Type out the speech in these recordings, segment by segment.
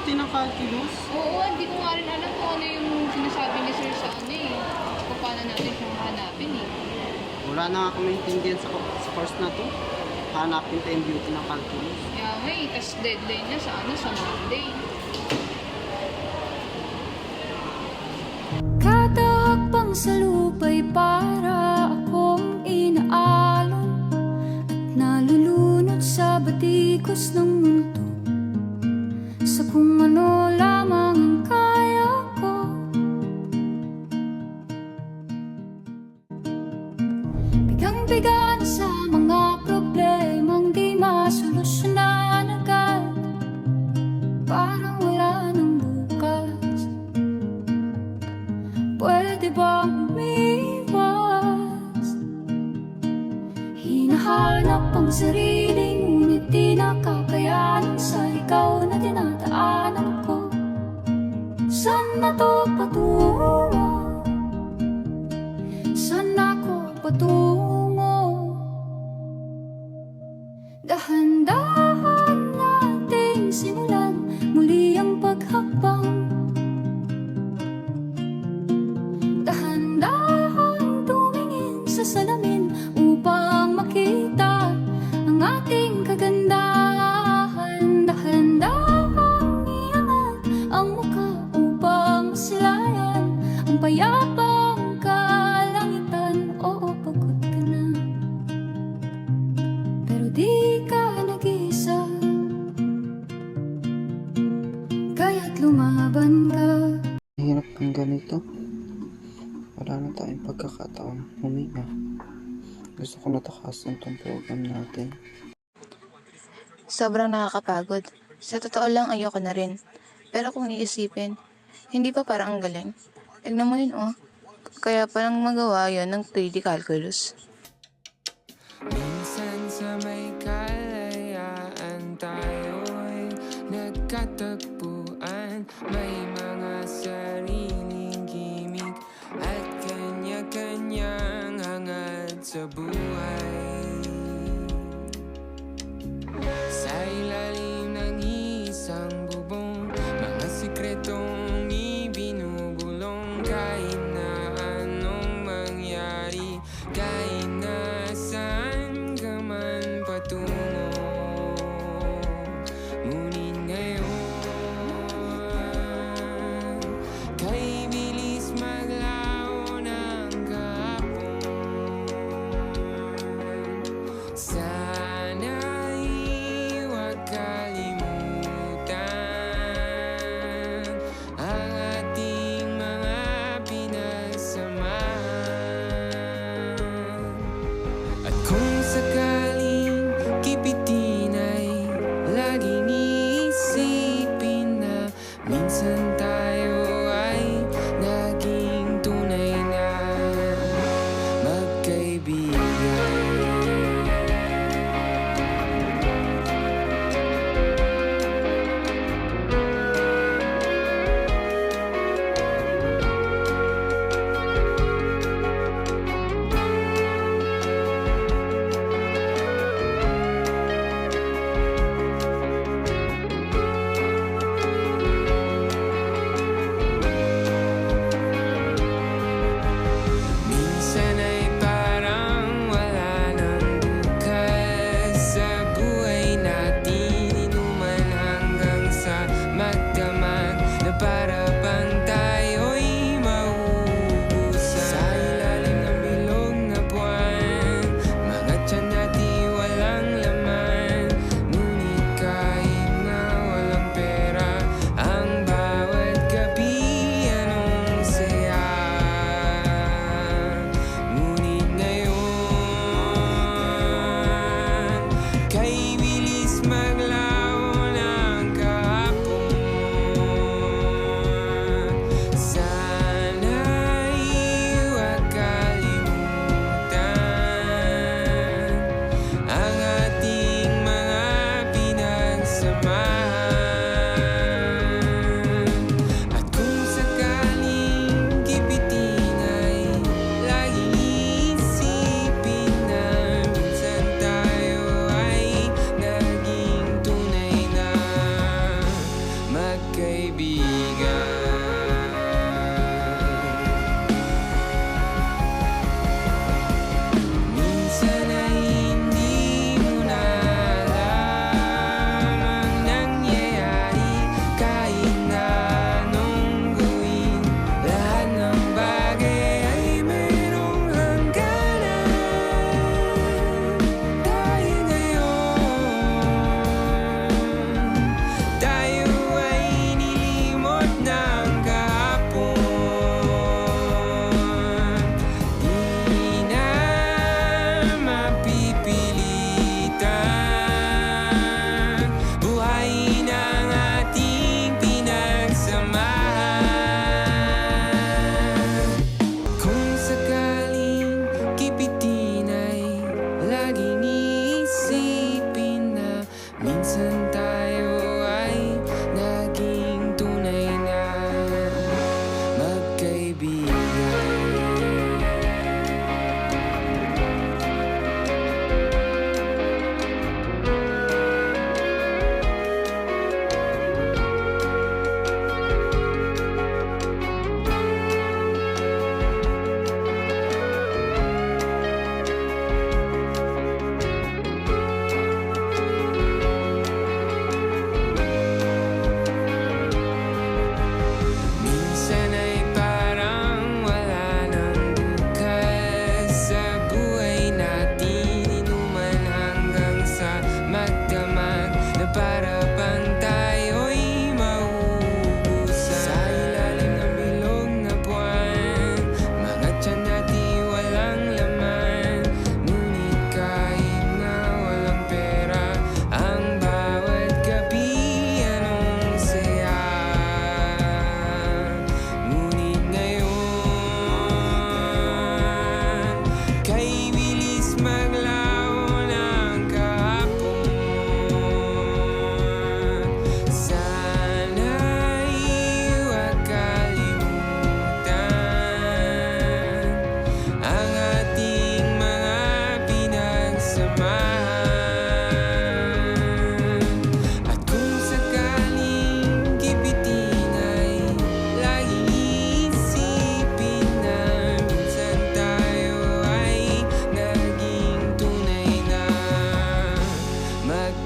beauty ng calculus? Oo, hindi ko nga rin alam kung ano yung sinasabi ni Sir sa ano eh. Kung paano natin siyang hanapin eh. Wala na ako maintindihan sa course na to. Hanapin tayo yung beauty ng calculus. Kaya nga eh, tas deadline niya sa ano, sa Monday. Kada hakbang sa lupa'y para akong inaalon at nalulunod sa batikos ng mundo, sa kung ano lamang ang kaya ko. Bigang-biga na sa mga problemang di masolusyonan agad, parang wala nang bukas. Pwede bang umiwas? Hinahanap ang sarili, ngunit di nakakayanan sa ikaw na dinadaanan ko. Saan na to patungo? Saan ako patungo? Dahan-dahan nating simulan muli ang paghakbang. Dahan-dahan tumingin sa salamin upang makita ang ating kagandahan. Dahan-dahan iangat ang mukha upang masilayan ang payapang kalangitan. Oo, pagod ka na, pero di ka nag-iisa, kaya't lumaban ka. Hirap ng ganito. Wala na tayong pagkakataon huminga. Gusto ko natakasan tong program natin. Sobrang nakakapagod. Sa totoo lang, ayoko na rin. Pero kung iisipin, hindi pa parang ang galing. Tignan mo yun, oh. Kaya palang magawa yun ng 3D calculus. Minsan sa may kalayaan tayo'y nagkatagpuan. May mga sariling gimmick at kanya-kanyang hangad sa buhay. Sa ilalim ng isang bubong, mga sikretong ibinubulong. Kahit na anong mangyari, kahit na saan ka man patungo, ngunit ngayon, kay bilis maglaho ng kahapon.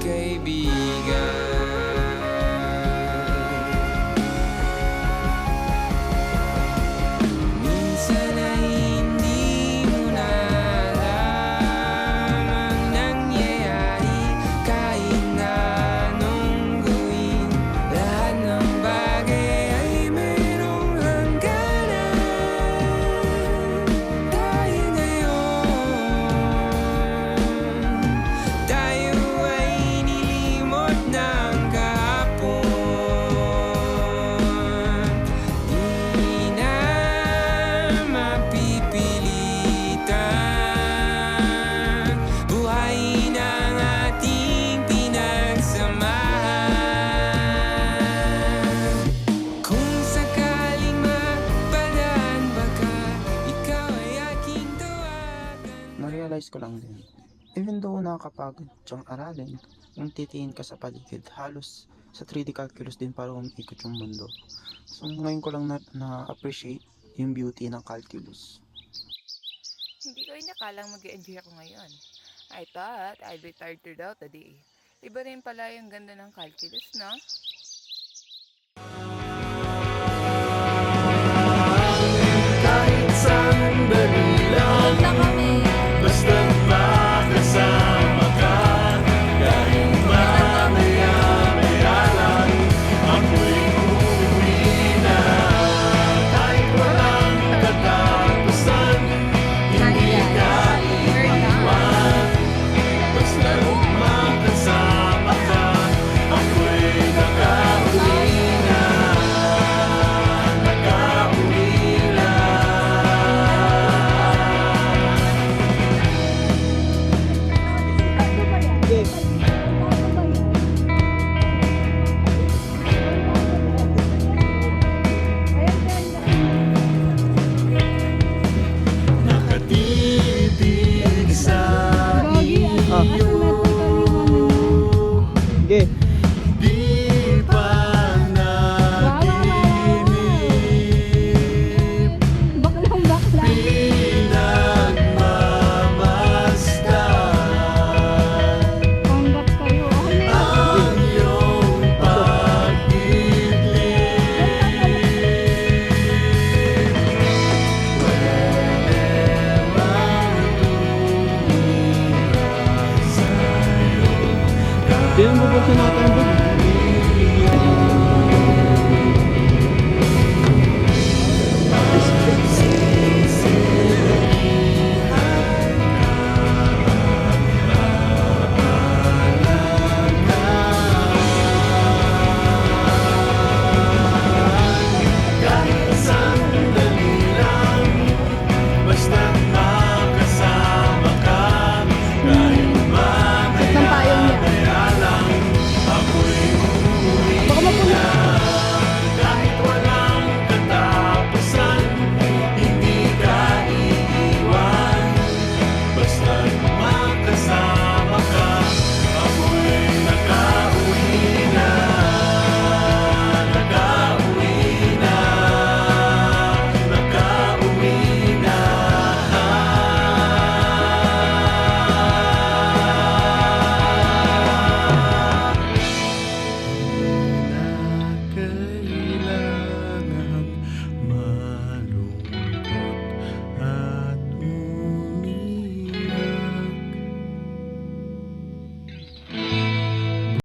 kaibigan. Minsan ay hindi mo na alam ang nangyayari kahit na anong gawin. Lahat ng bagay ay mayroong hangganan. Dahil ngayon tayo ay nilimot ng kahapon. Di na mapipilitan buhayin ang ating pinagsamahan. Kung sakaling mapadaan baka ikaw ay aking tawagan. Na-realize ko lang din, even though nakakapagod siyang aralin, yung titingin ka sa paligid, halos sa 3D calculus din para umiikot yung mundo. So ngayon ko lang na-appreciate yung beauty ng calculus. Hindi ko inakalang mag-enjoy ako ngayon. I thought I'd be tired throughout the day. Iba rin pala yung ganda ng calculus, no? Kahit sandali lang, basta't makasama ka. Kahit mamaya-maya lang, ako'y uuwi na. Kahit walang katapusan, hindi ka iiwan. Basta't makasama ka, ako'y nakauwi na. Nakauwi na. Nakatitig sa iyo, Okay. di pa naginip. Pinagmamasdan ang